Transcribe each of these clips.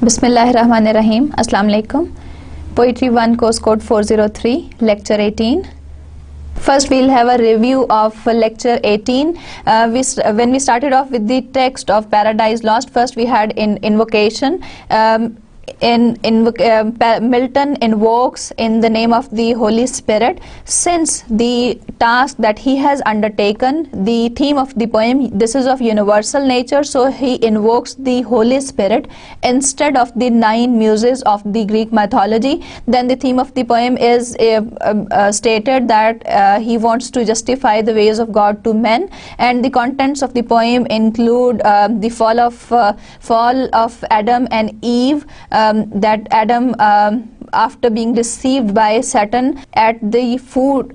Bismillahirrahmanirrahim. Assalamu alaikum. Poetry 1 course code 403, lecture 18. First we'll have a review of lecture 18. When we started off with the text of Paradise Lost, first we had invocation. Milton invokes in the name of the Holy Spirit. Since the task that he has undertaken, the theme of the poem, this is of universal nature, so he invokes the Holy Spirit instead of the 9 muses of the Greek mythology. Then the theme of the poem is stated that he wants to justify the ways of God to men, and the contents of the poem include the fall of Adam and Eve, that Adam after being deceived by Satan at the fruit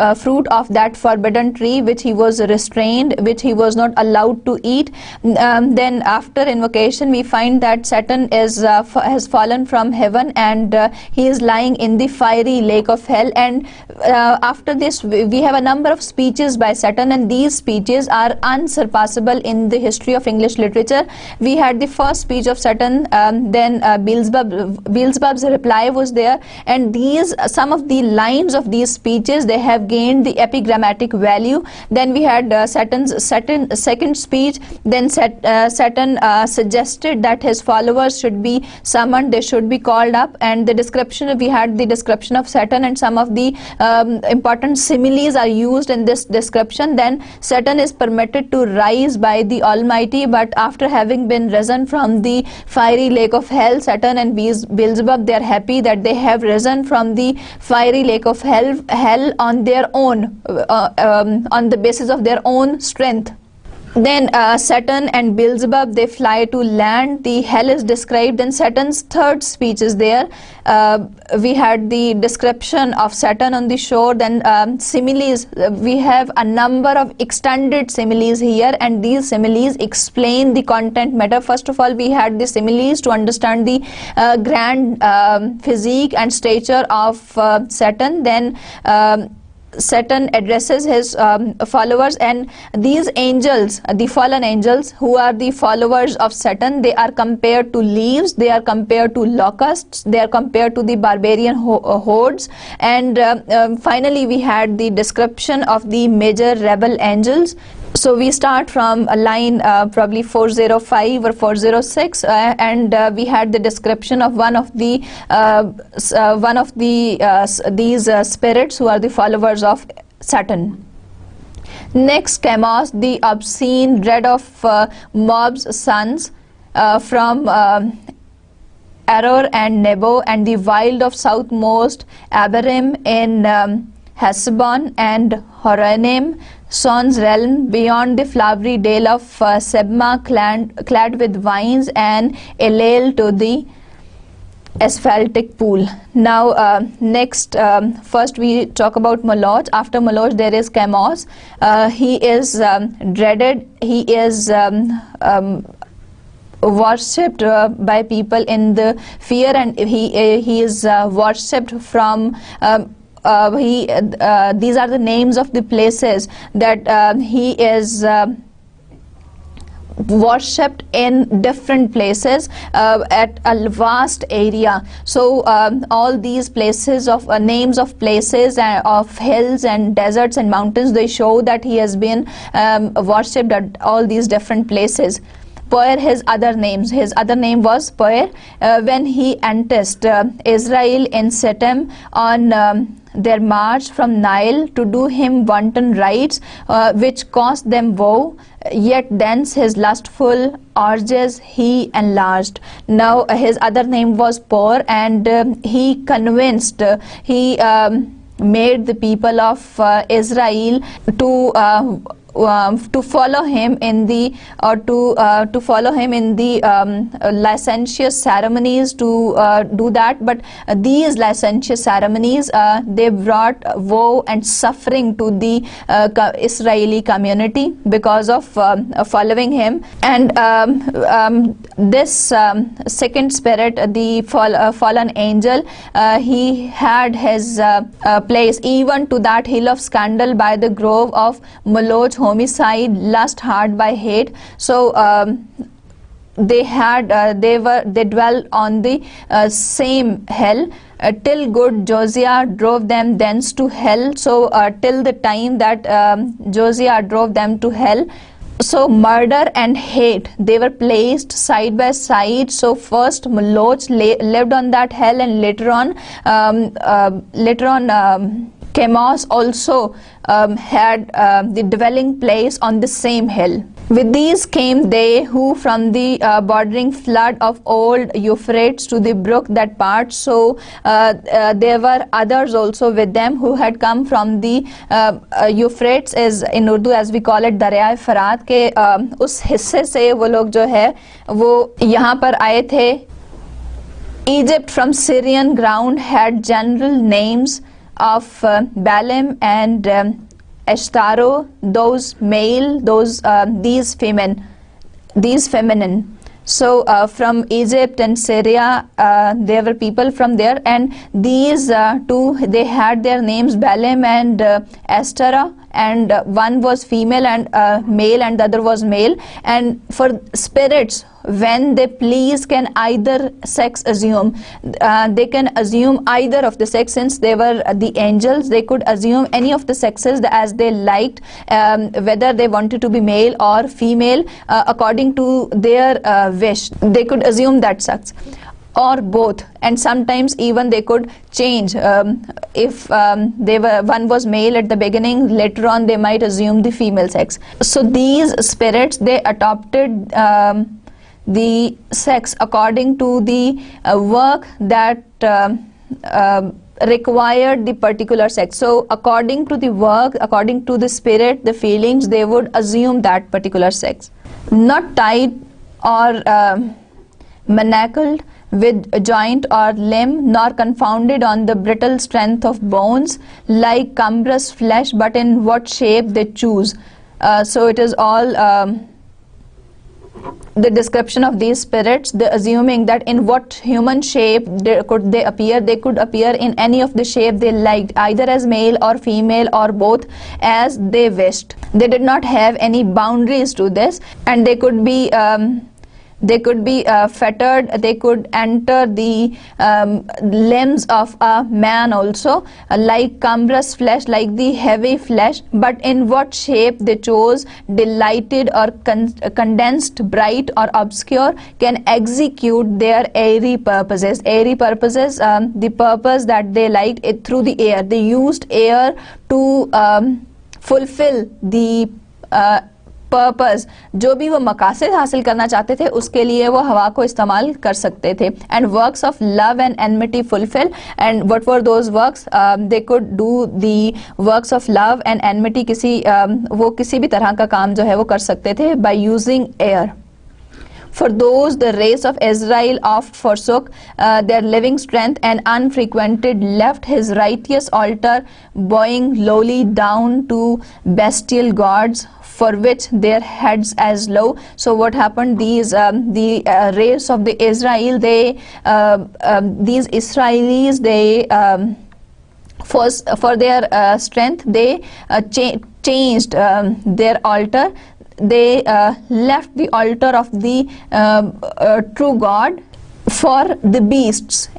of that forbidden tree which he was restrained, which he was not allowed to eat. Then after invocation we find that Satan has fallen from heaven, and he is lying in the fiery lake of hell. And after this we have a number of speeches by Satan, and these speeches are unsurpassable in the history of English literature. We had the first speech of Satan, then Beelzebub's reply was there, and some of the lines of these speeches, they have gained the epigrammatic value. Then we had Satan's second speech. Then Satan suggested that his followers should be summoned, they should be called up, and the description, we had the description of Satan, and some of the important similes are used in this description. Then Satan is permitted to rise by the Almighty, but after having been risen from the fiery lake of hell, Satan and Beelzebub, they are happy that they have risen from the fiery lake of hell on their own, on the basis of their own strength. Then Satan and Beelzebub, they fly to land. The hell is described in Satan's third speech is there. We had the description of Satan on the shore. Then similes, we have a number of extended similes here, and these similes explain the content matter. First of all, we had the similes to understand the grand physique and stature of Satan. Then Satan addresses his followers, and these angels, the fallen angels who are the followers of Satan, they are compared to leaves, they are compared to locusts, they are compared to the barbarian hordes. And finally we had the description of the major rebel angels. So we start from a line probably 405 or 406, and we had the description of one of these spirits who are the followers of Satan. Next, Chemos, the obscene dread of Mob's sons from Error and Nebo, and the wild of southmost Abarim in Hesbon and Horonaim, Son's realm, beyond the flowery dale of Sebma, clad with vines, and Elel to the asphaltic pool. Now next, first we talk about Moloch. After Moloch there is Chemos. He is dreaded, he is worshipped by people in the fear, and he is worshipped from these are the names of the places that he is worshipped in different places at a vast area. So all these places of names of places of hills and deserts and mountains, they show that he has been worshipped at all these different places. Poer, his other names. His other name was Poer. When he enticed Israel in Shittim on their march from Nile to do him wanton rites, which caused them woe, yet thence his lustful urges he enlarged. Now his other name was Por, and he convinced, he made the people of Israel to follow him in the licentious ceremonies, to do that. But these licentious ceremonies, they brought woe and suffering to the Israeli community because of following him. And this second spirit, the fallen angel, he had his place even to that hill of scandal by the grove of Moloch, homicide, lust hard by hate. So they dwell on the same hell till good Josiah drove them thence to hell. So till the time that Josiah drove them to hell. So murder and hate, they were placed side by side. So first Moloch lived on that hell, and later on Chemos also had the dwelling place on the same hill. With these came they who from the bordering flood of old Euphrates to the brook that part. So there were others also with them who had come from the Euphrates, is in Urdu as we call it दरियाए फरात के उस हिस्से से वो लोग जो है वो यहाँ पर आए थे. Egypt from Syrian ground had general names of Balaam and Ashtaro, those male, these feminine. So from Egypt and Syria, there were people from there, and these two, they had their names Balaam and Ashtara, and one was female and male, and the other was male. And for spirits, when they please, can either sex assume. They can assume either of the sex. Since they were the angels, they could assume any of the sexes as they liked, whether they wanted to be male or female, according to their wish. They could assume that sex or both, and sometimes even they could change. If one was male at the beginning, later on they might assume the female sex. So these spirits, they adopted the sex according to the work that required the particular sex. So according to the work, according to the spirit, the feelings, they would assume that particular sex. Not tied or manacled with joint or limb, nor confounded on the brittle strength of bones, like cumbrous flesh, but in what shape they choose. So it is all the description of these spirits, the assuming that in what human shape could they appear. They could appear in any of the shape they liked, either as male or female or both, as they wished. They did not have any boundaries to this, and they could be fettered. They could enter the limbs of a man also, like cumbrous flesh, like the heavy flesh, but in what shape they chose, delighted or condensed, bright or obscure, can execute their airy purposes. Airy purposes, the purpose that they liked it through the air. They used air to fulfill the purpose. जो भी वो मकासद हासिल करना चाहते थे उसके लिए वो हवा को इस्तेमाल कर सकते थे. And works of love and enmity fulfil. And what were those works? They could do the works of love and enmity. वो किसी भी तरह का काम जो है वो कर सकते थे by using air. For those the race of Israel oft forsook their living strength, and unfrequented left his righteous altar, bowing lowly down to bestial gods, for which their heads as low. So what happened? These the race of the Israel, these Israelis, they for their strength, they changed their altar. They left the altar of the true God for the beasts.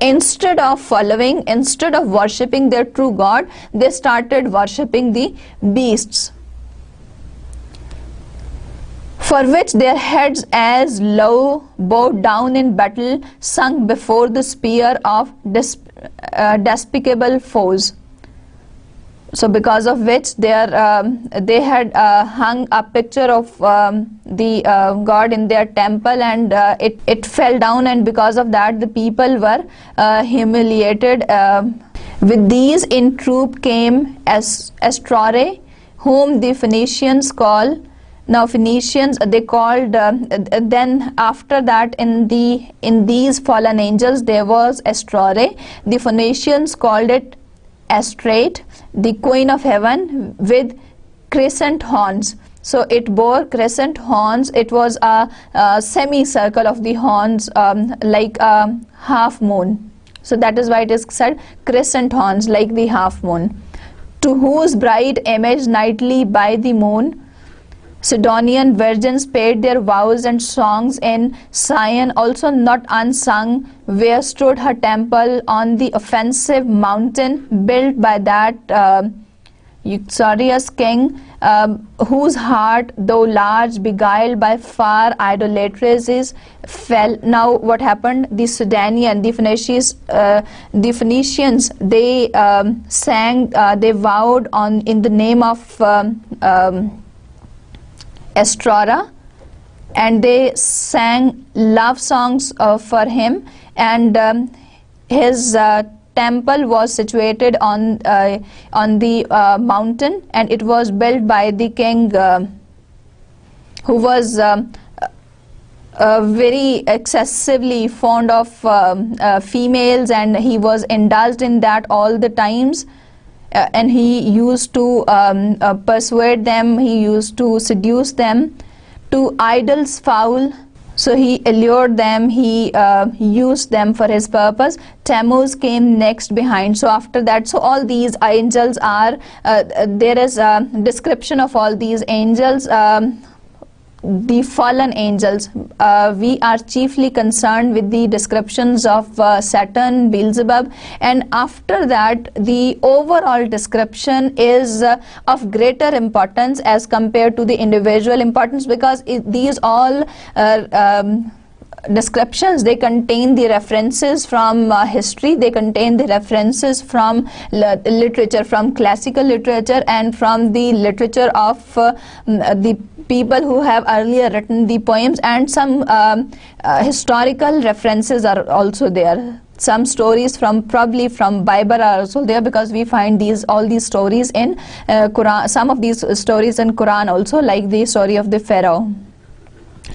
Instead of worshipping their true God, they started worshipping the beasts, for which their heads as low, bowed down in battle, sunk before the spear of despicable foes. So because of which they had hung a picture of the God in their temple, and it fell down, and because of that the people were humiliated. With these in troop came Astrore, whom the Phoenicians call. Now Phoenicians, they called, then after that in these fallen angels there was Astrore. The Phoenicians called it Astrate, the queen of heaven, with crescent horns. So it bore crescent horns. It was a semicircle of the horns, like a half moon. So that is why it is said crescent horns, like the half moon. To whose bright image nightly by the moon Sidonian virgins paid their vows and songs in Sion, also not unsung, where stood her temple on the offensive mountain built by that uxorious king, whose heart, though large, beguiled by far idolatries, fell. Now what happened? The Sidonian, the Phoenicians, they sang, they vowed on in the name of Estrora, and they sang love songs for him, and his temple was situated on the mountain, and it was built by the king who was very excessively fond of females, and he was indulged in that all the times. And he used to persuade them, he used to seduce them to idols foul. So he allured them, he used them for his purpose. Tammuz came next behind. So after that, so all these angels are, there is a description of all these angels, the fallen angels. We are chiefly concerned with the descriptions of Saturn, Beelzebub, and after that the overall description is of greater importance as compared to the individual importance, because these all descriptions, they contain the references from history, they contain the references from literature, from classical literature and from the literature of the people who have earlier written the poems, and some historical references are also there. Some stories from probably from Bible are also there, because we find all these stories in Quran, some of these stories in Quran also, like the story of the Pharaoh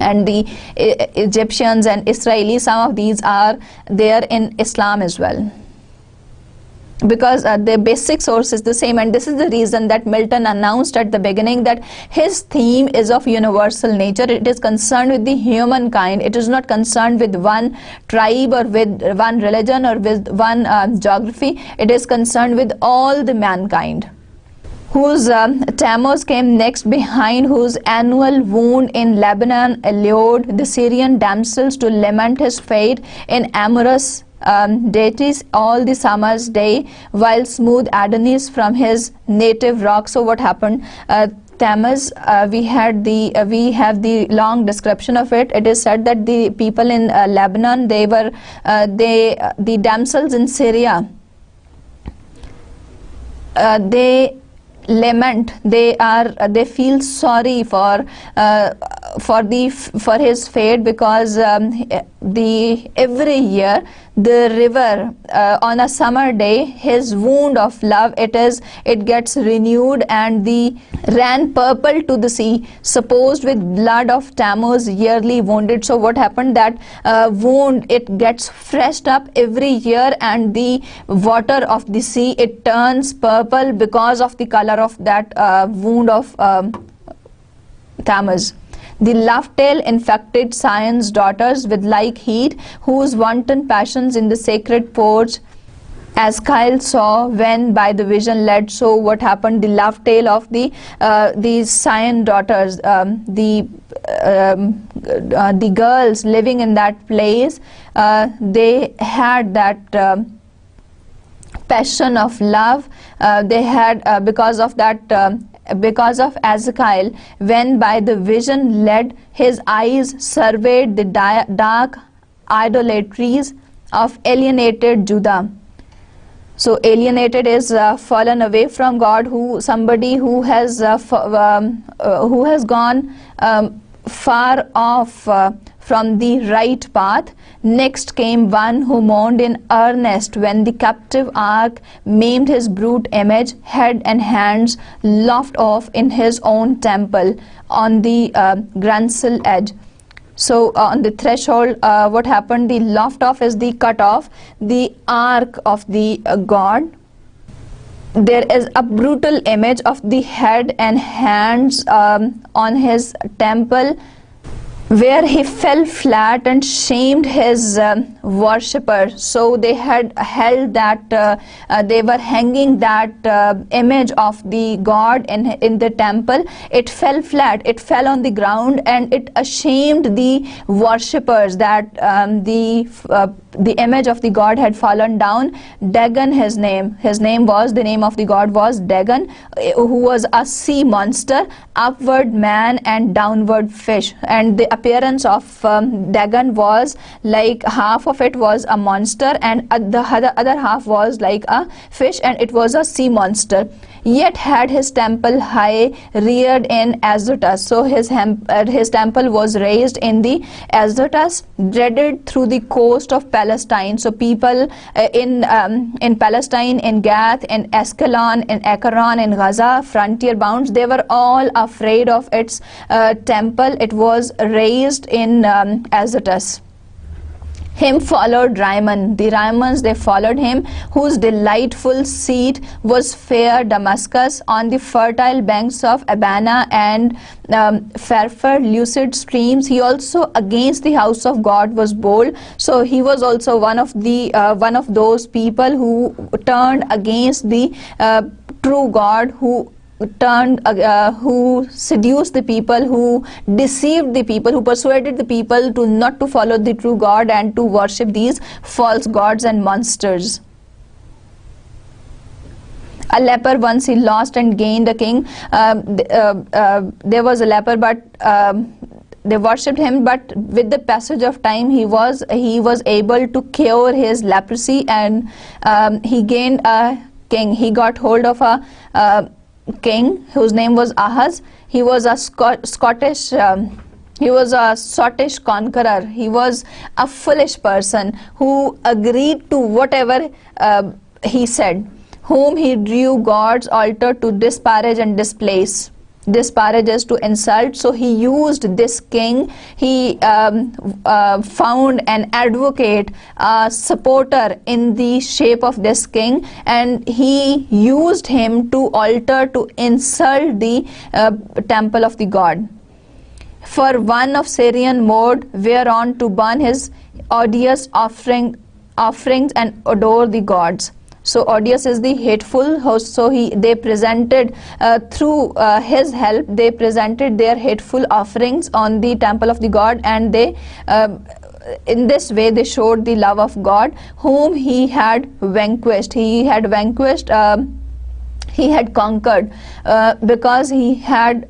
and the Egyptians and Israelis. Some of these are there in Islam as well, because the basic source is the same. And this is the reason that Milton announced at the beginning that his theme is of universal nature. It is concerned with the humankind. It is not concerned with one tribe or with one religion or with one geography. It is concerned with all the mankind. Whose Tammuz came next behind, whose annual wound in Lebanon allured the Syrian damsels to lament his fate in amorous deities all the summer's day, while smooth Adonis from his native rock. So what happened? Tammuz, we have the long description of it. It is said that the people in Lebanon, they were the damsels in Syria, they lament, they feel sorry for his fate, because every year the river on a summer day, his wound of love, it gets renewed, and ran purple to the sea, supposed with blood of Tammuz yearly wounded. So what happened? That wound, it gets freshed up every year, and the water of the sea, it turns purple because of the color of that wound of Tammuz. The love-tale infected Sion's daughters with like heat, whose wanton passions in the sacred porch Ascael saw when by the vision led. So what happened? The love-tale of these Sion daughters, the girls living in that place, they had that passion of love. They had because of that. Because of Ascael, when by the vision led, his eyes surveyed the dark idolatries of alienated Judah. So alienated is fallen away from God, somebody who has gone far off from the right path. Next came one who mourned in earnest when the captive ark maimed his brute image, head and hands lopped off in his own temple on the Grancel edge. So on the threshold, what happened? The lopped off is the cut off, the ark of the God. There is a brutal image of the head and hands on his temple. where he fell flat and shamed his worshippers. So they had held that they were hanging that image of the god in the temple. It fell flat, it fell on the ground, and it ashamed the worshippers that the image of the god had fallen down. Dagon, his name was, the name of the god was Dagon, who was a sea monster, upward man and downward fish. And the appearance of Dagon was like half of it was a monster and the other half was like a fish, and it was a sea monster. Yet had his temple high reared in Azotus. So his temple was raised in the Azotus, dreaded through the coast of Palestine. So people in Palestine, in Gath, in Ascalon, in Ekron, in Gaza, frontier bounds, they were all afraid of its temple. It was raised in Azotus. Him followed Rimmon. The Rimmons, they followed him, whose delightful seat was fair Damascus, on the fertile banks of Abana and Pharpar, lucid streams. He also against the house of God was bold. So he was also one of those people who turned against the true God, who seduced the people, who deceived the people, who persuaded the people to not to follow the true God and to worship these false gods and monsters. A leper, once he lost and gained a king. There was a leper, but they worshipped him, but with the passage of time he was able to cure his leprosy, and he gained a king. He got hold of a king whose name was Ahaz. He was a Scottish conqueror. He was a foolish person who agreed to whatever he said, whom he drew God's altar to disparage and displace. Disparage is to insult. So he used this king. He found an advocate, a supporter in the shape of this king, and he used him to alter, to insult the temple of the god. For one of Syrian mode, whereon to burn his odious offerings and adore the gods. So odious is the hateful host. So they presented through his help, they presented their hateful offerings on the temple of the god, and they in this way they showed the love of God, whom he had vanquished. He had conquered, because he had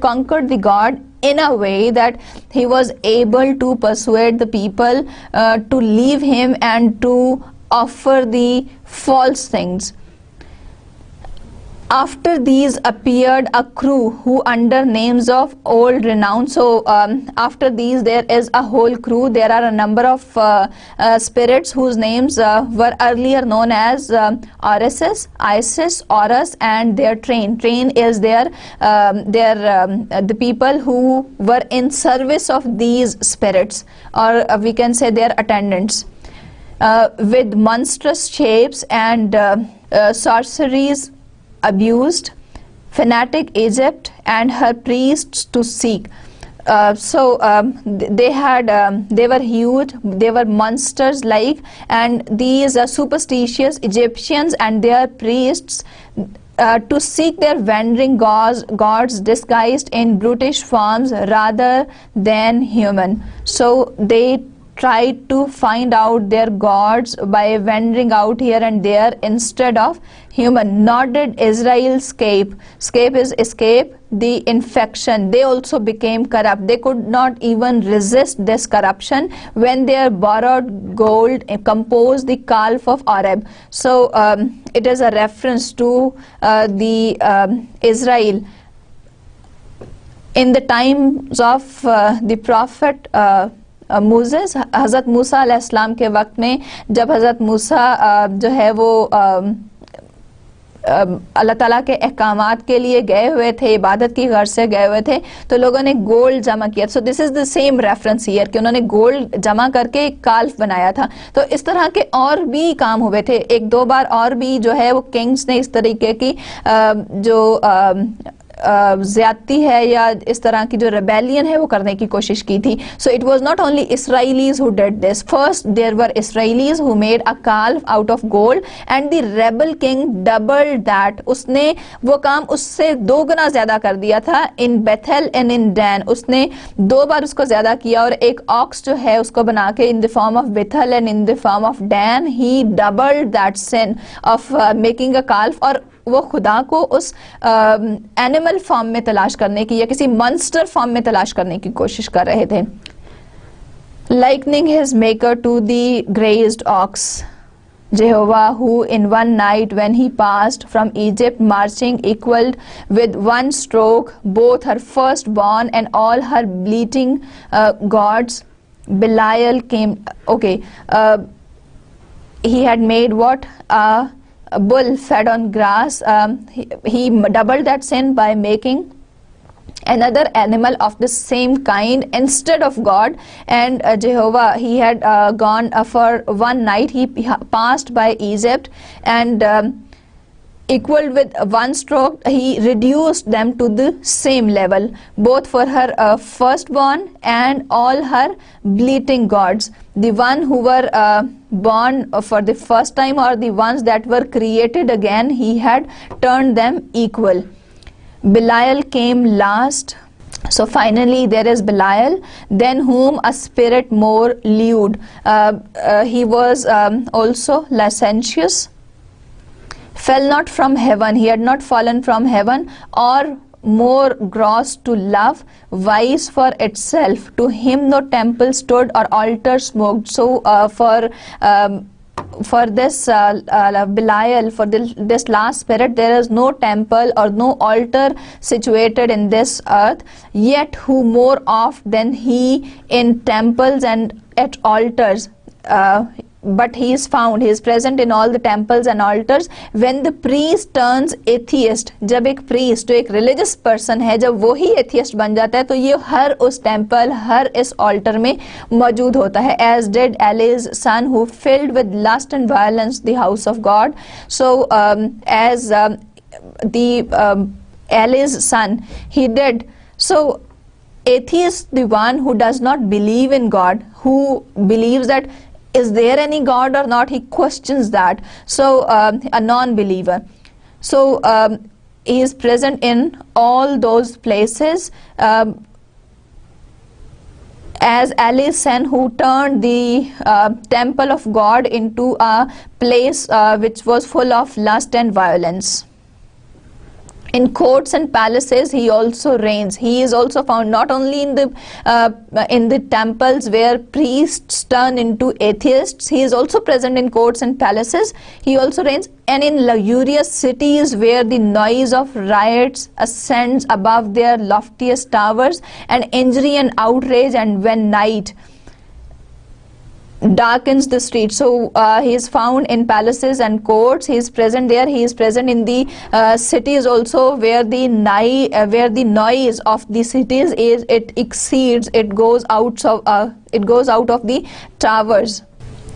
conquered the god in a way that he was able to persuade the people to leave him and to offer the false things. After these appeared a crew who under names of old renown. So after these there is a whole crew. There are a number of spirits whose names were earlier known as Orisis, Isis, Horus, and their train. Train is the people who were in service of these spirits, or we can say their attendants. With monstrous shapes and sorceries abused, fanatic Egypt and her priests to seek. They were huge, they were monsters like, and these superstitious Egyptians and their priests to seek their wandering gods disguised in brutish forms rather than human. So they tried to find out their gods by wandering out here and there instead of human. Nor did Israel escape the infection. They also became corrupt. They could not even resist this corruption when their borrowed gold composed the calf of Oreb. So it is a reference to the Israel in the times of the prophet Moses. हज़रत मूसा अलैहिस्सलाम के वक्त में जब हज़रत मूसा जो है वो अल्लाह ताला के अहकामात के लिए गए हुए थे, इबादत की गर्ज से गए हुए थे, तो लोगों ने गोल्ड जमा किया. So this is the same reference here कि उन्होंने गोल्ड जमा करके एक काल्फ बनाया था. तो इस तरह के और भी काम हुए थे. एक दो बार और भी जो है वो किंग्स ने इस तरीके की जो ज्यादती है या इस तरह की जो रेबेलियन है वो करने की कोशिश की थी. So it was not only Israelites who did this. First there were Israelites who made a calf out of gold and the rebel king doubled that. उसने वो काम उससे 2 गुना ज्यादा कर दिया था. इन बेथेल एंड इन डैन उसने 2 बार उसको ज्यादा किया, और एक ऑक्स जो है उसको बना के in the form of Bethel and in the form of Dan he doubled that sin of making a calf. और वो खुदा को उस एनिमल फॉर्म में तलाश करने की या किसी मॉन्स्टर फॉर्म में तलाश करने की कोशिश कर रहे थे. Likening his maker to the grazed ox, Jehovah, who in one night when he passed from Egypt marching equaled with one stroke both her firstborn and all her bleating gods. Belial came, okay, he had made what? A bull fed on grass. He doubled that sin by making another animal of the same kind instead of God. And Jehovah, he had gone for one night, he passed by Egypt and equal with one stroke he reduced them to the same level, both for her firstborn and all her bleating gods. The one who were born for the first time or the ones that were created again, he had turned them equal. Belial came last. So finally there is Belial, then whom a spirit more lewd. He was also licentious, fell not from heaven, he had not fallen from heaven, or more gross to love, vice for itself. To him no temple stood or altar smoked. So for this Belial, for this last spirit, there is no temple or no altar situated in this earth, yet who more oft than he in temples and at altars. But he is found, he is present in all the temples and altars. When the priest turns atheist, जब एक priest जो एक religious person है, जब वो ही atheist बन जाता है, तो ये हर उस temple, हर इस altar में मौजूद होता है. As did Eli's son who filled with lust and violence the house of God. So as the Eli's son, he did. So atheist, the one who does not believe in God, who believes that is there any God or not, he questions that. So a non-believer. So he is present in all those places. As Eli's son who turned the temple of God into a place which was full of lust and violence. In courts and palaces he also reigns. He is also found not only in the temples where priests turn into atheists. He is also present in courts and palaces. He also reigns, and in luxurious cities where the noise of riots ascends above their loftiest towers, and injury and outrage, and when night darkens the street. So he is found in palaces and courts. He is present there. He is present in the cities also, where the noise of the cities is, it exceeds, it goes out of the towers.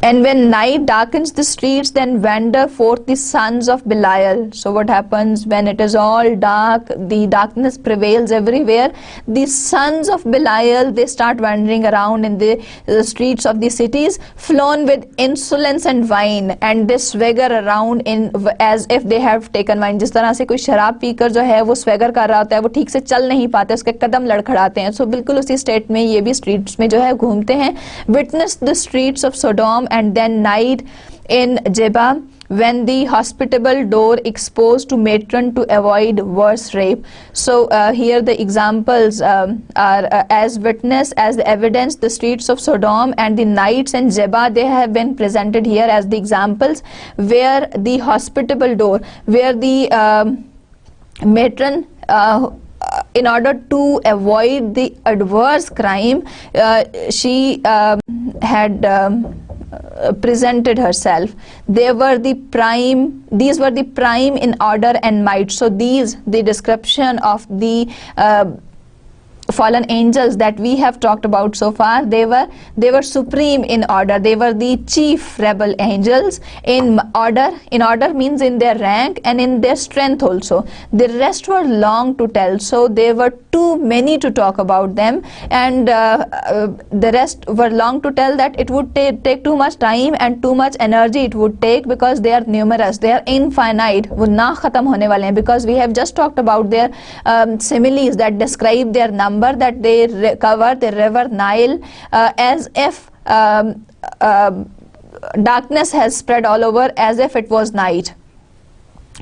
And when night darkens the streets, then wander forth the sons of Belial. So what happens when it is all dark, the darkness prevails everywhere, the sons of Belial, they start wandering around in the streets of the cities, flown with insolence and wine, and they swagger around in as if they have taken wine. जिस तरह से कोई शराब पीकर जो है वो swagger कर रहा होता है, वो ठीक से चल नहीं पाते, उसके कदम लड़खड़ाते हैं. So बिल्कुल उसी स्टेट में ये भी स्ट्रीट्स में जो है घूमते हैं. Witness the streets of Sodom and then night in Jeba, when the hospitable door exposed to matron to avoid worse rape. So here the examples are as witness, as the evidence, the streets of Sodom and the nights in Jeba, they have been presented here as the examples where the hospitable door, where the matron in order to avoid the adverse crime, she had presented herself. These were the prime in order and might. So these, the description of the fallen angels that we have talked about so far, they were supreme in order. They were the chief rebel angels in order. In order means in their rank and in their strength also. The rest were long to tell, so there were too many to talk about them, and the rest were long to tell, that it would take too much time and too much energy it would take, because they are numerous, they are infinite, वो ना खत्म होने वाले हैं, because we have just talked about their similes that describe their number, that they cover the river Nile as if darkness has spread all over, as if it was night.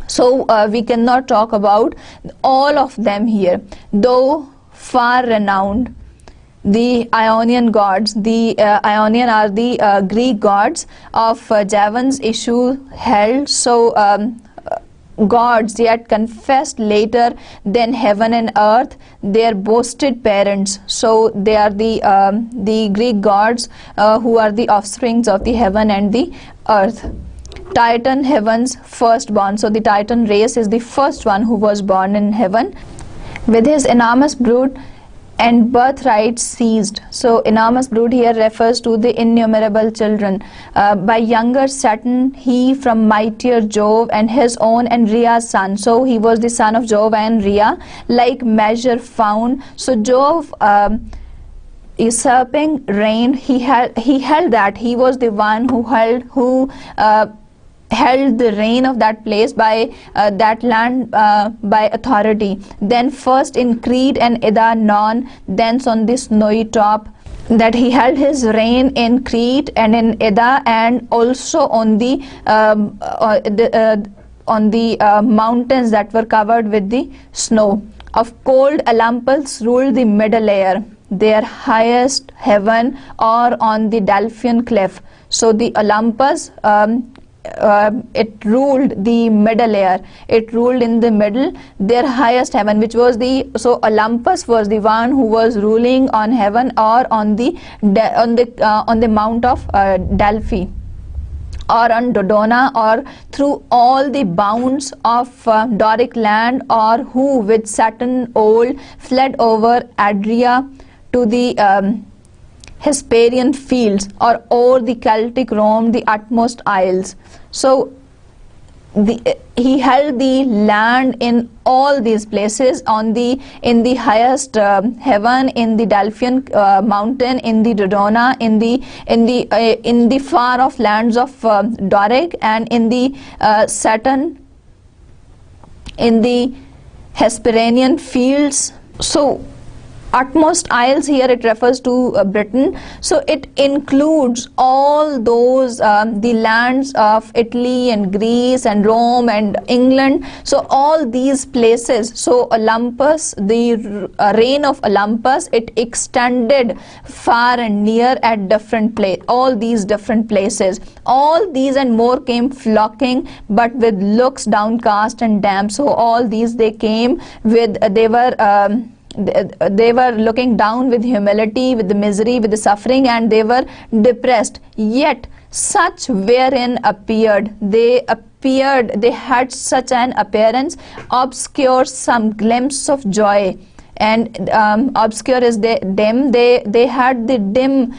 So we cannot talk about all of them here, though far renowned. The Ionian gods, the Ionian are the Greek gods of Javan's issue held, so gods yet confessed later than heaven and earth, their boasted parents. So they are the Greek gods who are the offsprings of the heaven and the earth. Titan, heaven's firstborn. So the Titan race is the first one who was born in heaven, with his enormous brood and birthright seized. So enormous brood here refers to the innumerable children. By younger Saturn, he from mightier Jove and his own and Rhea's son. So he was the son of Jove and Rhea, like measure found. So Jove usurping reign, he held that. He was the one who held the reign of that place by that land by authority. Then first in Crete and Ida non, thence on the snowy top, that he held his reign in Crete and in Ida, and also on the mountains that were covered with the snow. Of cold Olympus ruled the middle air, their highest heaven, or on the Delphian cliff. So the Olympus, it ruled the middle air, it ruled in the middle, their highest heaven, which was the, so Olympus was the one who was ruling on heaven, or on the mount of Delphi, or on Dodona, or through all the bounds of Doric land, or who with Saturn old fled over Adria to the Hesperian fields, or o'er the Celtic Rome, the utmost isles. So he held the land in all these places, in the highest heaven, in the Delphian mountain, in the Dodona, in the far off lands of Doric, and in the Saturn, in the Hesperian fields. So utmost isles here, it refers to Britain, so it includes all those the lands of Italy and Greece and Rome and England, so all these places. So Olympus, the reign of Olympus, it extended far and near at different all these different places. All these and more came flocking, but with looks downcast and damp. So all these they came with, they were looking down with humility, with the misery, with the suffering, and they were depressed. Yet such wherein appeared, they had such an appearance, obscure some glimpse of joy. And obscure is dim. They had the dim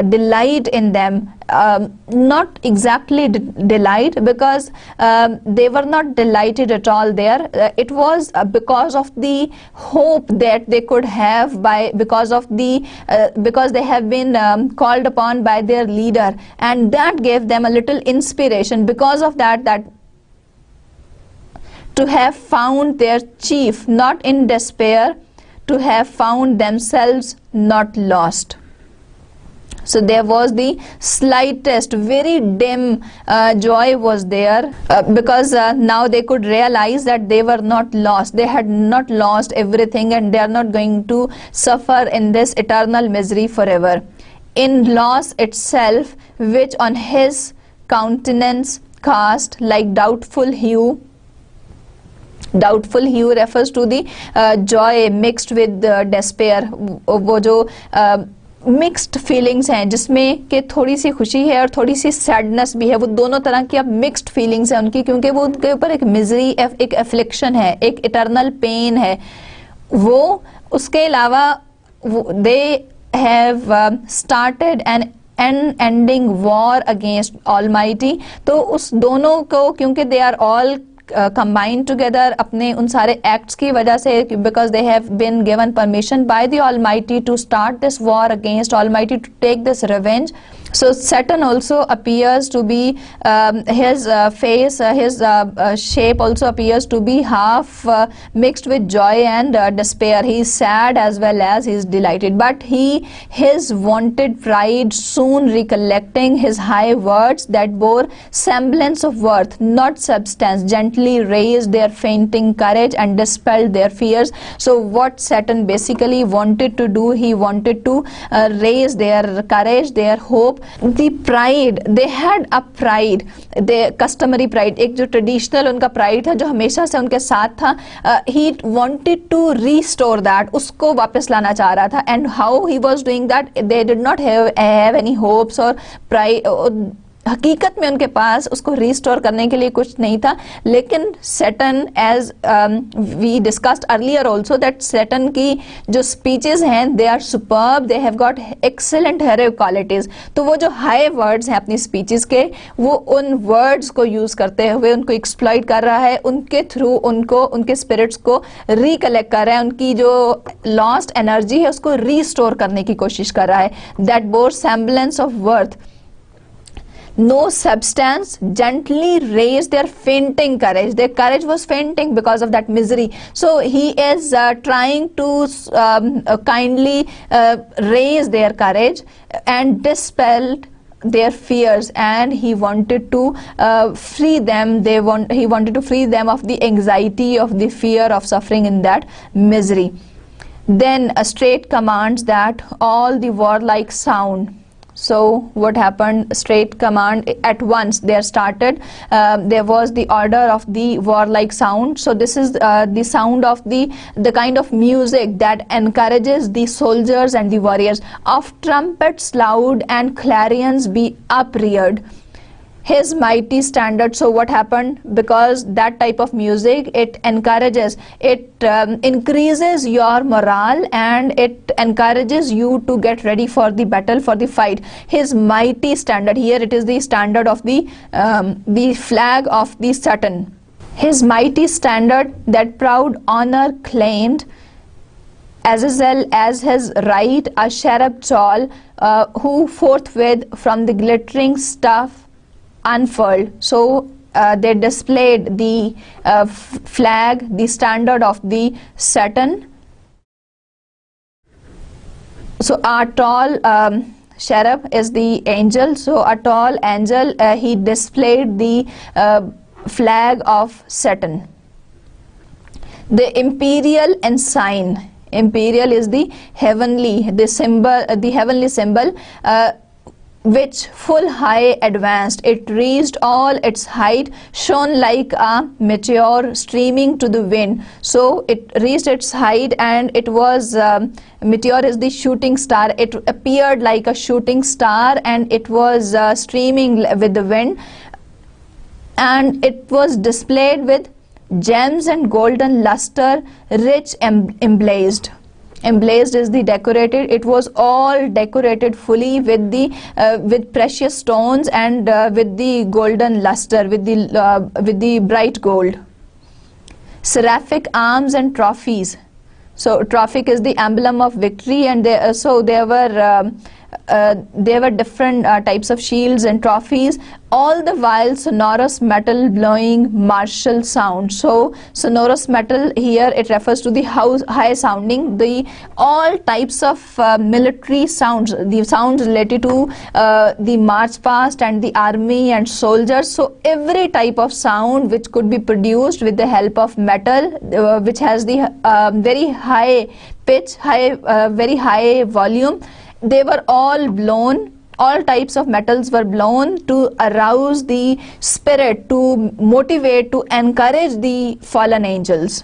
delight in them, not exactly delight, because they were not delighted at all there. It was because of the hope that they could have because they have been called upon by their leader, and that gave them a little inspiration. Because of that to have found their chief not in despair, to have found themselves not lost. So there was the slightest, very dim joy was there, because now they could realize that they were not lost. They had not lost everything, and they are not going to suffer in this eternal misery forever. In loss itself, which on his countenance cast like doubtful hue. Doubtful hue refers to the joy mixed with despair. वो जो mixed feelings हैं, जिसमें कि थोड़ी सी खुशी है और थोड़ी सी सैडनेस भी है, वो दोनों तरह की अब मिक्स्ड फीलिंग्स हैं उनकी, क्योंकि वो उनके ऊपर एक मिजरी, एक एफ्लिक्शन है, एक इटर्नल पेन है, वो उसके अलावा they have started an unending war against Almighty. तो उस दोनों को, क्योंकि they are all combined together अपने उन सारे acts की वजह से, because they have been given permission by the Almighty to start this war against Almighty, to take this revenge. So Saturn also appears to be his face, his shape also appears to be half mixed with joy and despair. He is sad as well as he is delighted, but his wanted pride, soon recollecting his high words that bore semblance of worth, not substance, gently raised their fainting courage and dispelled their fears. So what Saturn basically wanted to do, he wanted to raise their courage, their hope, the pride. They had a pride, the customary pride, एक जो traditional उनका pride था जो हमेशा से उनके साथ था. He wanted to restore that, उसको वापस लाना चाह रहा था. And how he was doing that, they did not have any hopes or pride. हकीकत में उनके पास उसको रिस्टोर करने के लिए कुछ नहीं था. लेकिन Saturn, as we discussed earlier also, that Saturn की जो speeches हैं, they are superb, they have got excellent heroic qualities. तो वो जो high words हैं अपनी speeches के, वो उन words को use करते हुए उनको exploit कर रहा है, उनके through उनको, उनके spirits को recollect कर रहा है, उनकी जो lost energy है उसको restore करने की कोशिश कर रहा है. That bore semblance of worth, no substance, gently raised their fainting courage. Their courage was fainting because of that misery. So he is trying to kindly raise their courage and dispelled their fears, and he wanted to free them. He wanted to free them of the anxiety, of the fear of suffering in that misery. Then a straight commands that all the warlike sound. So what happened? Straight command, at once there started, there was the order of the warlike sound. So this is the sound of the kind of music that encourages the soldiers and the warriors. Of trumpets loud and clarions be upreared, his mighty standard. So what happened? Because that type of music, it encourages, it increases your morale and it encourages you to get ready for the battle, for the fight. His mighty standard, here it is the standard of the flag of the Saturn. His mighty standard, that proud honor claimed, Azazel as his right, a cherub tall, who forthwith from the glittering stuff unfurled. So they displayed the flag, the standard of the Saturn. So a tall cherub is the angel. So a tall angel, he displayed the flag of Saturn. The imperial ensign. Imperial is the heavenly, the symbol, the heavenly symbol, which full high advanced, it reached all its height, shone like a meteor streaming to the wind. So it reached its height, and it was meteor is the shooting star. It appeared like a shooting star, and it was streaming with the wind, and it was displayed with gems and golden luster, rich emblazed. Emblazed is the decorated. It was all decorated fully with the with precious stones and with the golden luster, with the bright gold. Seraphic arms and trophies. So trophic is the emblem of victory, and there were different types of shields and trophies, all the while sonorous metal blowing martial sound. So sonorous metal, here it refers to the high sounding, the all types of military sounds, the sounds related to the march past and the army and soldiers. So every type of sound which could be produced with the help of metal, which has the very high pitch, very high volume, they were all blown. All types of metals were blown to arouse the spirit, to motivate, to encourage the fallen angels.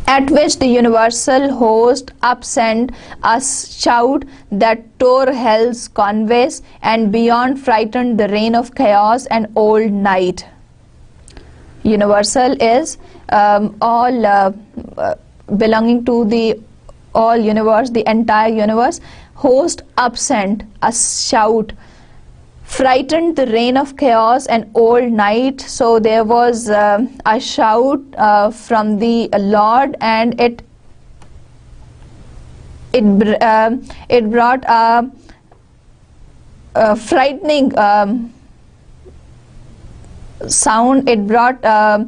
At which the universal host upsent a shout that tore hell's conveys, and beyond frightened the reign of chaos and old night. Universal is all belonging to the all universe, the entire universe. Host upsent a shout, frightened the reign of chaos and old night. So there was a shout from the Lord, and it brought a frightening sound. It brought a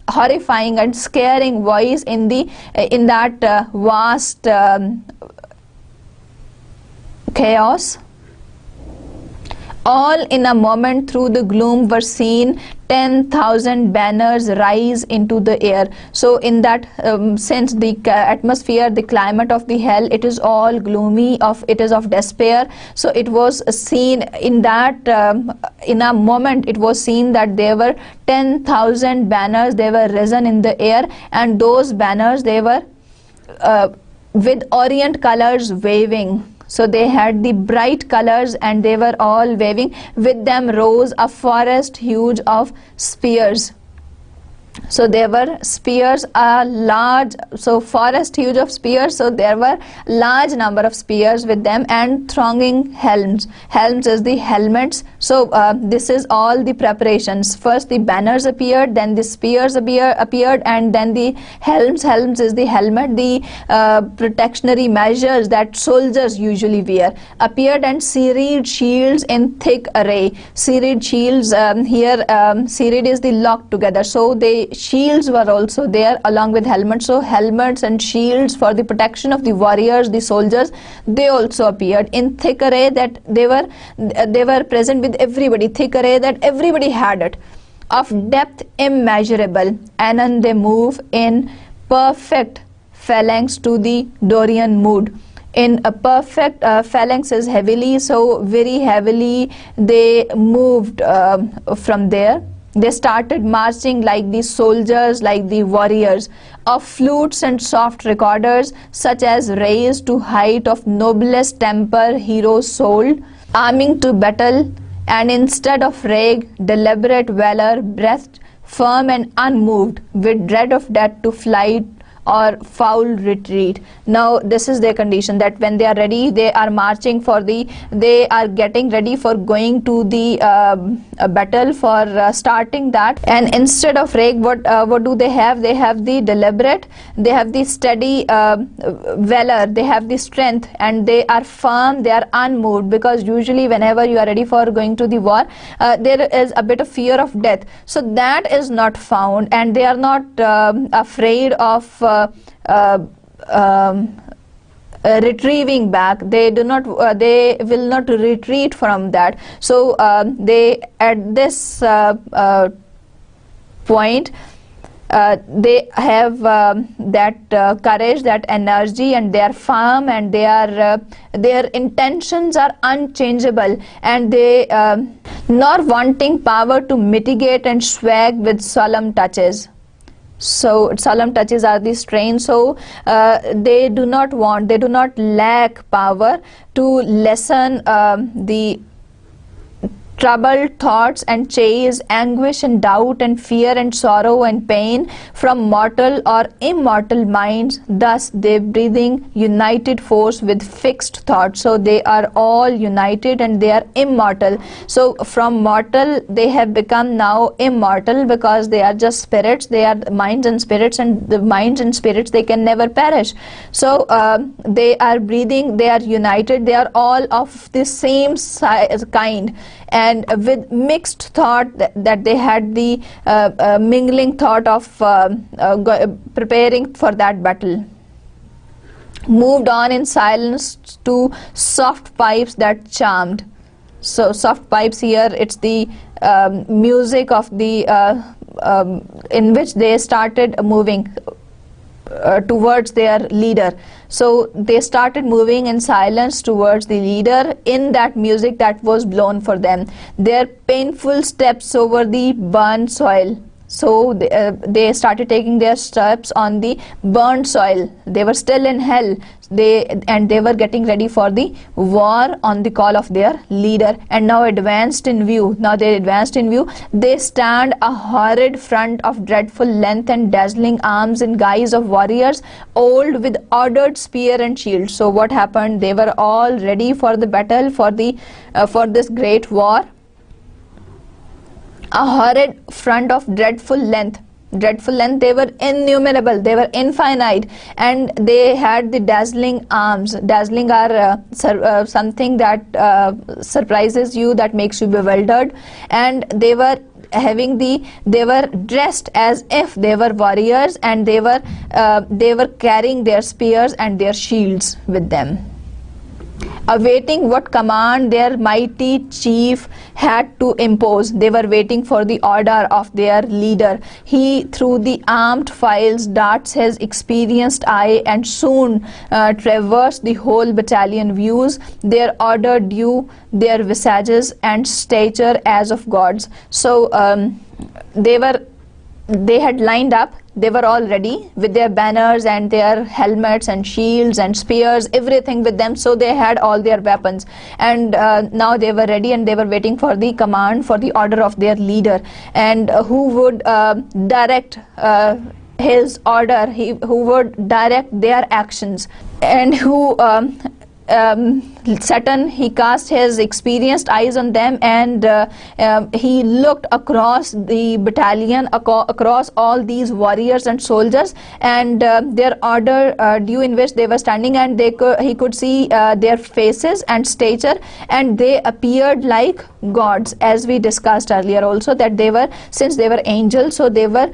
horrifying and scaring voice in that vast chaos. All in a moment through the gloom were seen 10,000 banners rise into the air. So in that sense, the atmosphere, the climate of the hell, it is all gloomy, it is of despair. So it was seen in that in a moment, it was seen that there were 10,000 banners, they were risen in the air, and those banners, they were with orient colors waving. So they had the bright colors and they were all waving. With them rose a forest huge of spears. So there were spears, a large, so forest huge of spears, so there were large number of spears with them, and thronging helms. Helms is the helmets. So this is all the preparations. First the banners appeared, then the spears appeared, and then the helms. Helms is the helmet, the protectionary measures that soldiers usually wear appeared, and serried shields in thick array. Serried shields, here serried is the locked together, so the shields were also there along with helmets. So helmets and shields for the protection of the warriors, the soldiers, they also appeared in thick array, that they were present with everybody. Thick array that everybody had it, of depth immeasurable. Anon they move in perfect phalanx to the Dorian mood. In a perfect phalanx is heavily, so very heavily they moved from there. They started marching like the soldiers, like the warriors, of flutes and soft recorders, such as raised to height of noblest temper heroes soul, arming to battle, and instead of rage, deliberate valor, breast firm and unmoved, with dread of death to flight or foul retreat. Now this is their condition, that when they are ready, they are marching they are getting ready for going to the battle, for starting that. And instead of rage, what do they have? They have the deliberate, they have the steady valor, they have the strength, and they are firm, they are unmoved, because usually whenever you are ready for going to the war, there is a bit of fear of death. So that is not found, and they are not afraid of retrieving back. They do not they will not retreat from that. So they, at this point, they have that courage, that energy, and they are firm, and they are their intentions are unchangeable, and they nor wanting power to mitigate and swag with solemn touches. So solemn touches are the strain. So they do not lack power to lessen the troubled thoughts and chase anguish and doubt and fear and sorrow and pain from mortal or immortal minds. Thus they breathing united force with fixed thought. So they are all united and they are immortal. So from mortal they have become now immortal, because they are just spirits. They are minds and spirits, and the minds and spirits, they can never perish. So they are breathing, they are united, they are all of the same kind, and with mixed thought, that they had the mingling thought of preparing for that battle. Moved on in silence to soft pipes that charmed. So soft pipes here, it's the music of the in which they started moving towards their leader. So they started moving in silence towards the leader in that music that was blown for them. Their painful steps over the burned soil. So they started taking their steps on the burned soil. They were still in hell. They were getting ready for the war on the call of their leader. And now advanced in view. Now they advanced in view. They stand a horrid front of dreadful length and dazzling arms in guise of warriors, old with ordered spear and shield. So what happened? They were all ready for the battle, for this great war. A horrid front of dreadful length. They were innumerable, they were infinite, and they had the dazzling arms. Dazzling are something that surprises you, that makes you bewildered. And they were dressed as if they were warriors, and they were carrying their spears and their shields with them, awaiting what command their mighty chief had to impose. They were waiting for the order of their leader. He, through the armed files, darts his experienced eye, and soon traversed the whole battalion, views their order due, their visages and stature as of gods. So they had lined up. They were all ready with their banners and their helmets and shields and spears, everything with them. So they had all their weapons, and now they were ready, and they were waiting for the command, for the order of their leader, and who would direct his order, who would direct their actions, and who Saturn, he cast his experienced eyes on them, and he looked across the battalion, across all these warriors and soldiers, and their order due in which they were standing, and he could see their faces and stature, and they appeared like gods, as we discussed earlier also, that they were, since they were angels, so they were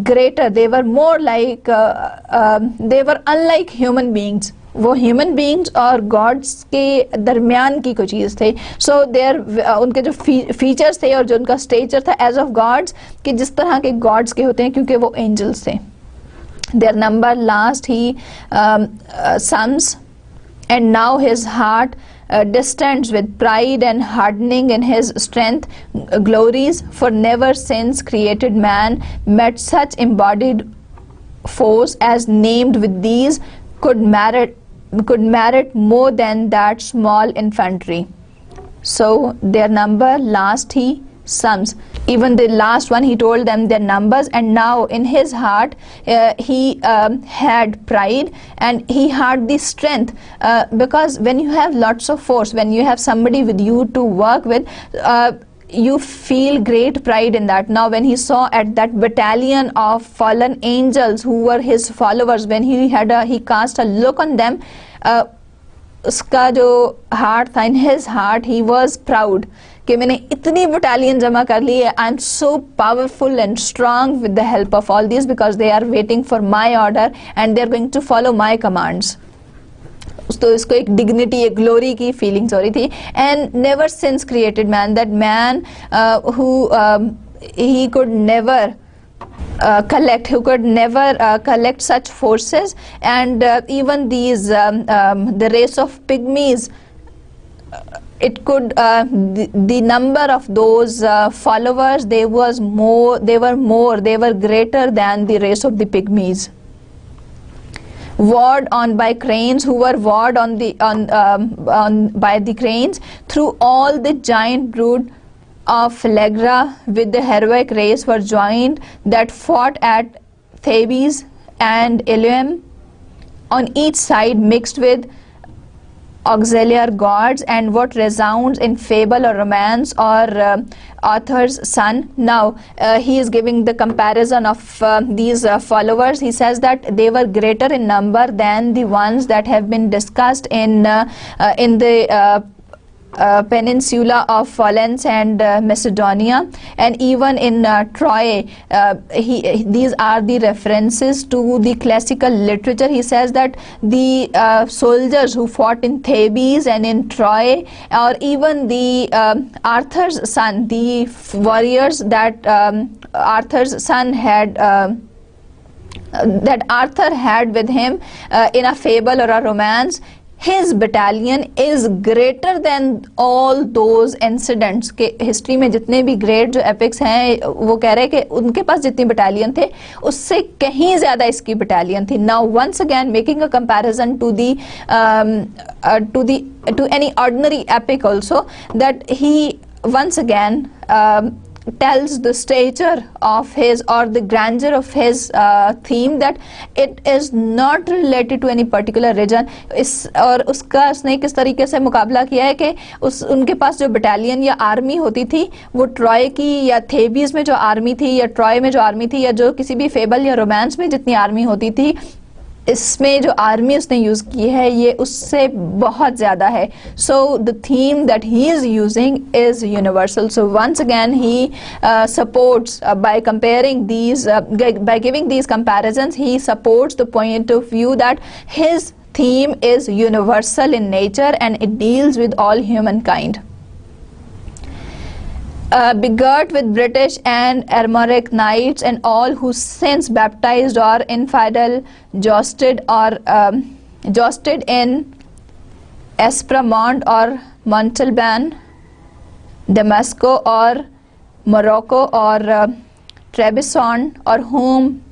greater, they were more like, they were unlike human beings. वो human beings और God's के दरमियान की कोई चीज़ थे. सो उनके जो features थे और जो उनका स्टेचर था एज ऑफ गॉड्स, कि जिस तरह के गॉड्स के होते हैं, क्योंकि वो एंजल्स थे. Their number last he sums, and now his heart distends with pride and hardening in his strength glories, for never since created man met such embodied foes as named with these could merit more than that small infantry. So their number last he sums. Even the last one, he told them their numbers, and now in his heart he had pride and he had the strength, because when you have lots of force, when you have somebody with you to work with, you feel great pride in that. Now when he saw at that battalion of fallen angels who were his followers, when he cast a look on them, उसका जो heart था, in his heart he was proud कि मैंने इतनी battalion जमा कर ली है. I am so powerful and strong with the help of all these, because they are waiting for my order and they are going to follow my commands. तो इसको एक dignity, एक ग्लोरी की फीलिंग्स हो रही थी. And never since created man, that man who he could never collect such forces, and even these the race of pygmies, it could the number of those followers, they were greater than the race of the pygmies, warred on by cranes, who were warred on by the cranes, through all the giant brood of Phlegra with the heroic race were joined, that fought at Thebes and Ilium, on each side mixed with auxiliary gods, and what resounds in fable or romance or author's son. Now he is giving the comparison of these followers. He says that they were greater in number than the ones that have been discussed in the peninsula of Phalanx and Macedonia, and even in Troy. These are the references to the classical literature. He says that the soldiers who fought in Thebes and in Troy, or even the Arthur's son, the warriors that Arthur's son had, that Arthur had with him in a fable or a romance, his battalion is greater than all those incidents. के history में जितने भी great जो epics हैं वो कह रहे हैं कि उनके पास जितनी बटालियन थे उससे कहीं ज़्यादा इसकी बटालियन थी. Now once again making a comparison to the to any ordinary epic also, that he once again tells the stature of his or the grandeur of his theme, that it is not related to any particular region. इस और उसका उसने किस तरीके से मुकाबला किया है कि उनके पास जो बटालियन या आर्मी होती थी वो ट्रॉय की या थेबीज में जो आर्मी थी या ट्रॉय में जो आर्मी थी या जो किसी भी फेबल या रोमांस में जितनी आर्मी होती थी, इसमें जो आर्मी उसने यूज की है ये उससे बहुत ज्यादा है. So the theme that he is using is universal. So once again he supports by comparing these by giving these comparisons, he supports the point of view that his theme is universal in nature and it deals with all humankind. Begirt with British and Armoric knights and all who since baptized or infidel jousted in Espremont or Montalban, Damasco or Morocco or Trebizond, or whom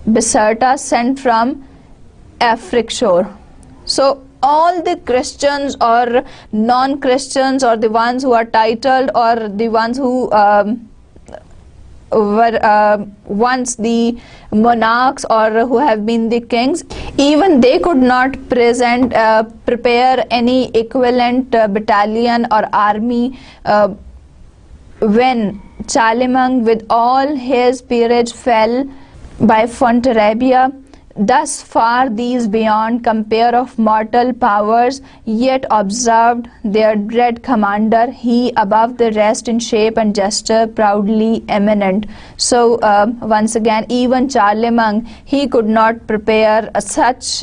Biserta sent from Afric shore. So all the Christians or non-Christians or the ones who are titled or the ones who were once the monarchs or who have been the kings, even they could not prepare any equivalent battalion or army when Charlemagne with all his peerage fell by Fontarabia. Thus far these beyond compare of mortal powers, yet observed their dread commander, he above the rest in shape and gesture proudly eminent. So once again, even Charlemagne, he could not prepare such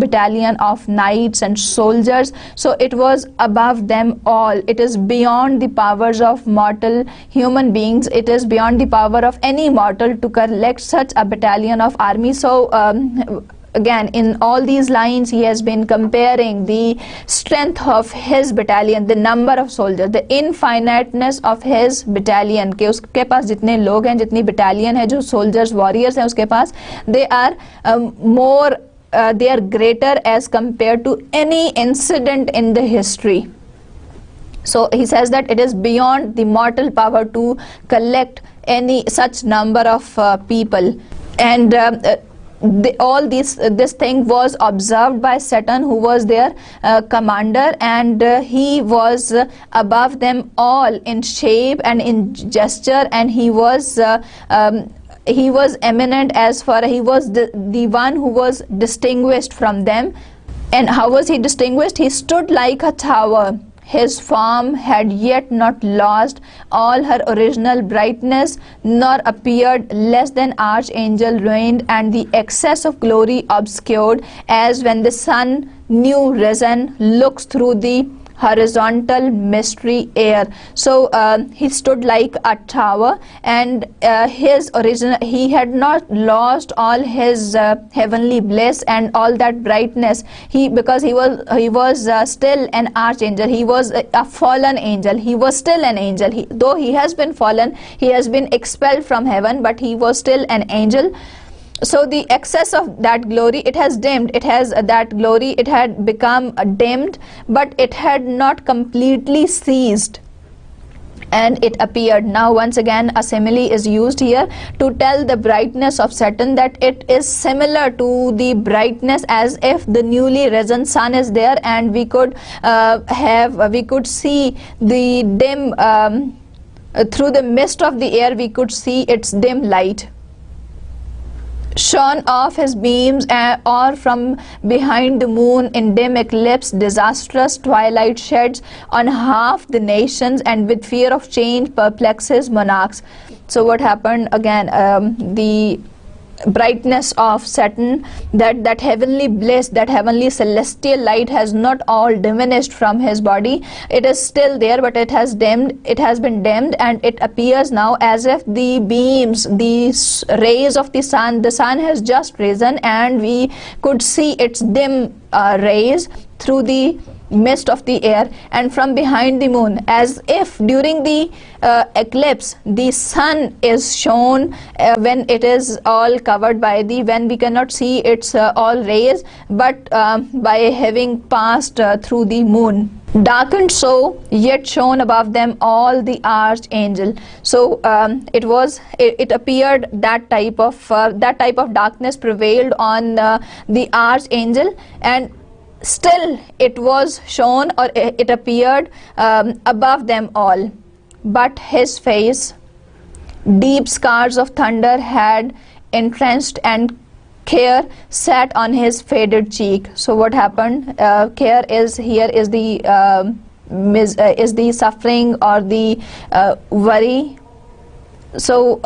battalion of knights and soldiers, so it was above them all. It is beyond the powers of mortal human beings, it is beyond the power of any mortal to collect such a battalion of army. So again in all these lines he has been comparing the strength of his battalion, the number of soldiers, the infiniteness of his battalion, कि उसके पास जितने लोग हैं, जितनी battalion है, जो soldiers warriors हैं उसके पास, they are more they are greater as compared to any incident in the history. So he says that it is beyond the mortal power to collect any such number of people. And all this thing was observed by Saturn, who was their commander, and he was above them all in shape and in gesture, and he was eminent as far he was the one who was distinguished from them. And how was he distinguished? He stood like a tower. His form had yet not lost all her original brightness, nor appeared less than archangel ruined, and the excess of glory obscured, as when the sun new risen looks through the horizontal mystery air. So he stood like a tower, and his original, he had not lost all his heavenly bliss and all that brightness. Because he was still an archangel, he was a fallen angel, he was still an angel. Though he has been fallen, he has been expelled from heaven, but he was still an angel. So the excess of that glory, it has dimmed, it had become dimmed, but it had not completely ceased, and it appeared. Now once again a simile is used here to tell the brightness of Saturn, that it is similar to the brightness as if the newly risen sun is there, and we could see the dim through the mist of the air, we could see its dim light. Shone off his beams, or from behind the moon in dim eclipse disastrous twilight sheds on half the nations, and with fear of change perplexes monarchs. So what happened again, brightness of Saturn, that heavenly bliss, that heavenly celestial light has not all diminished from his body. It is still there, but it has been dimmed, and it appears now as if the beams, the rays of the sun has just risen, and we could see its dim rays through the mist of the air and from behind the moon, as if during the eclipse the sun is shown when it is all covered by when we cannot see its all rays, but by having passed through the moon. Darkened so, yet shone above them all the archangel. So it appeared that type of darkness prevailed on the archangel, and still it was shown, or it appeared above them all. But his face, deep scars of thunder had entrenched, and care sat on his faded cheek. So what happened? Care is the suffering or the worry. So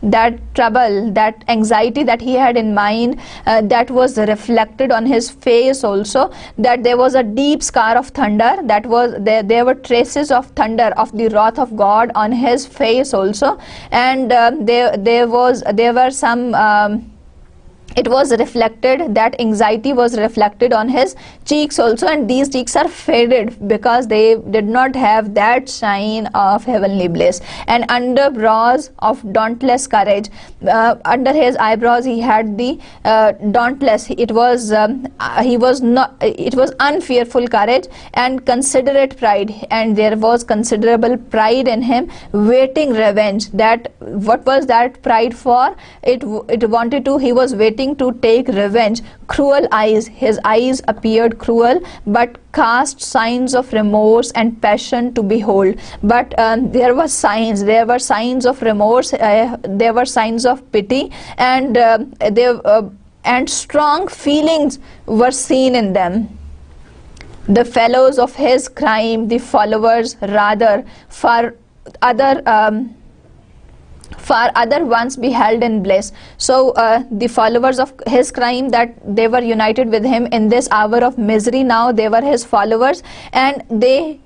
that trouble, that anxiety that he had in mind, that was reflected on his face also, that there was a deep scar of thunder, that was there were traces of thunder, of the wrath of God on his face also, and there were some it was reflected, that anxiety was reflected on his cheeks also, and these cheeks are faded because they did not have that shine of heavenly bliss. And under brows of dauntless courage, under his eyebrows he had the dauntless, it was unfearful courage and considerate pride, and there was considerable pride in him, waiting revenge. That what was that pride for? It wanted to, he was waiting to take revenge. Cruel eyes, his eyes appeared cruel, but cast signs of remorse and passion to behold. But there were signs of remorse, there were signs of pity, and and strong feelings were seen in them. The fellows of his crime, the followers rather, far other ones beheld in bliss. So the followers of his crime, that they were united with him in this hour of misery, now they were his followers, and they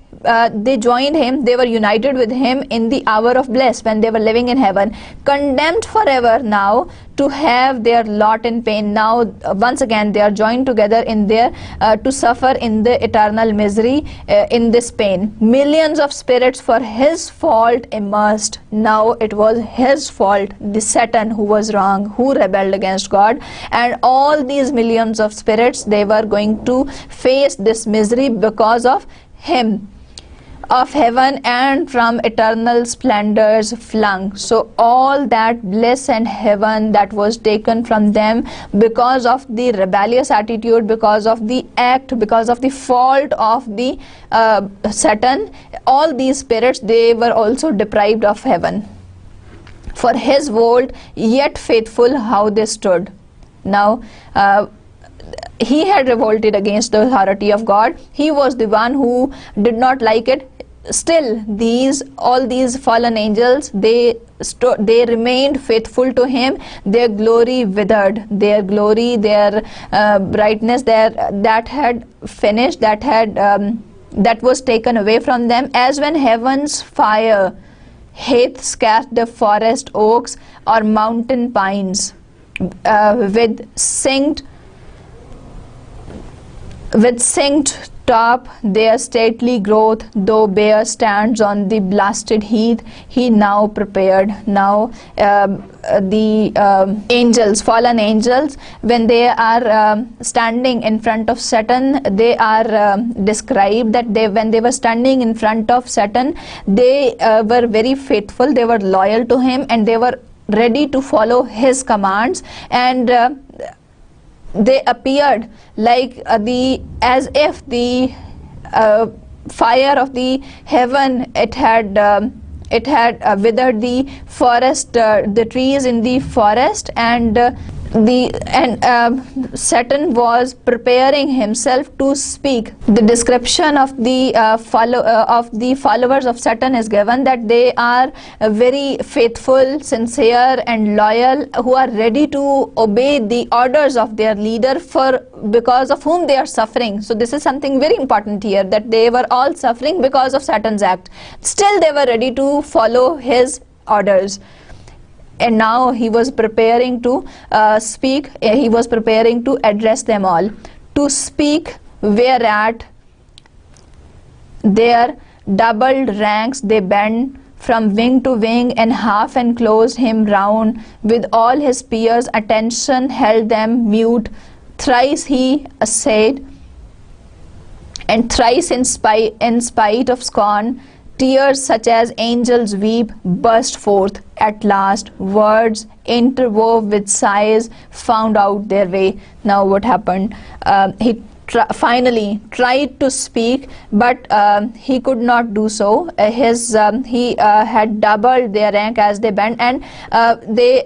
joined him, they were united with him in the hour of bliss when they were living in heaven, condemned forever now to have their lot in pain. Now once again they are joined together in their to suffer in the eternal misery, in this pain. Millions of spirits for his fault immersed. Now it was his fault, the Satan, who was wrong, who rebelled against God, and all these millions of spirits, they were going to face this misery because of him, of heaven and from eternal splendors flung. So all that bliss and heaven that was taken from them because of the rebellious attitude, because of the act, because of the fault of the Satan, all these spirits, they were also deprived of heaven. For his vold, yet faithful, how they stood. Now he had revolted against the authority of God. He was the one who did not like it. Still all these fallen angels, they remained faithful to him. Their glory withered, their glory, their brightness, that had finished, that was taken away from them, as when heaven's fire hath scattered the forest oaks or mountain pines with singed top their stately growth, though bare stands on the blasted heath, he now prepared. Now the angels, fallen angels, when they are standing in front of Satan, they are described that when they were standing in front of Satan, they were very faithful, they were loyal to him, and they were ready to follow his commands, and they appeared like as if the fire of the heaven, it had withered the forest, the trees in the forest, and Saturn was preparing himself to speak. The description of the followers of Saturn is given that they are very faithful, sincere and loyal, who are ready to obey the orders of their leader because of whom they are suffering. So this is something very important here, that they were all suffering because of Saturn's act. Still they were ready to follow his orders. And now he was preparing to speak, he was preparing to address them all. To speak, whereat their doubled ranks they bend from wing to wing, and half enclosed him round with all his peers. Attention held them mute. Thrice he essayed, and thrice in spite of scorn, tears such as angels weep burst forth. At last words interwove with sighs found out their way. Now what happened? He finally tried to speak, but he could not do so. He had doubled their rank as they bent, and they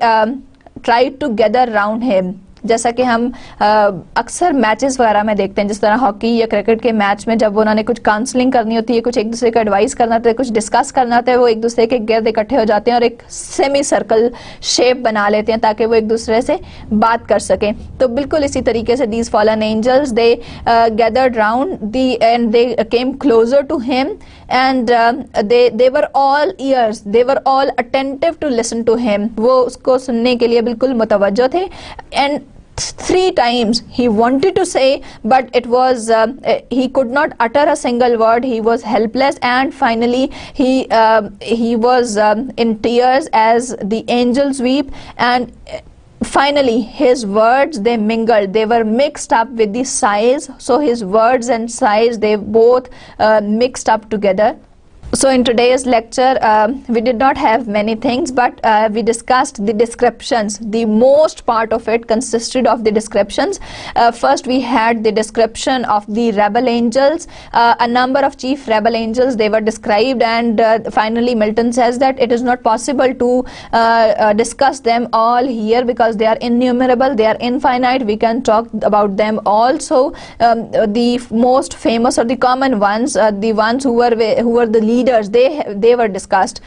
tried to gather round him. जैसा कि हम अक्सर matches वगैरह में देखते हैं, जिस तरह हॉकी या क्रिकेट के मैच में जब उन्होंने कुछ काउंसलिंग करनी होती है, कुछ एक दूसरे को एडवाइस करना होता है, कुछ डिस्कस करना होता है, वो एक दूसरे के गिर्द इकट्ठे हो जाते हैं और एक सेमी सर्कल शेप बना लेते हैं ताकि वो एक दूसरे से बात कर सकें. तो बिल्कुल इसी तरीके से these fallen angels they gathered round thee and they came closer to him, and they were all ears, they were all attentive to listen to him. वो उसको सुनने के लिए बिल्कुल मुतवज्जो थे. And 3 times he wanted to say, but it was he could not utter a single word. He was helpless, and finally he was in tears as the angels weep. And finally his words, they mingled, they were mixed up with the sighs. So his words and sighs, they both mixed up together. So in today's lecture, we did not have many things, but we discussed the descriptions. The most part of it consisted of the descriptions. First we had the description of the rebel angels, a number of chief rebel angels, they were described, and finally Milton says that it is not possible to discuss them all here because they are innumerable, they are infinite, we can talk about them all. So the most famous or the common ones, the ones who were the leaders, they were discussed.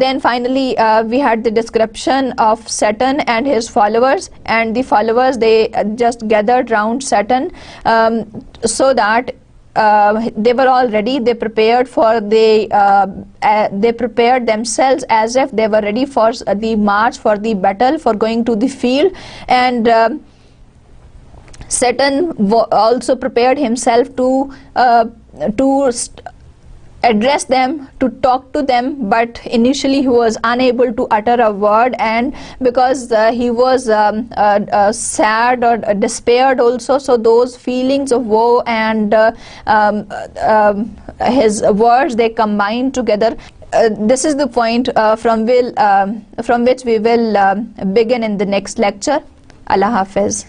Then finally we had the description of Saturn and his followers, and the followers, they just gathered round Saturn so that they were all ready. They prepared they prepared themselves as if they were ready for the march, for the battle, for going to the field. And Saturn also prepared himself to address them, to talk to them, but initially he was unable to utter a word, and because he was sad or despaired also, so those feelings of woe and his words, they combined together. This is the point from which we will begin in the next lecture. Allah Hafiz.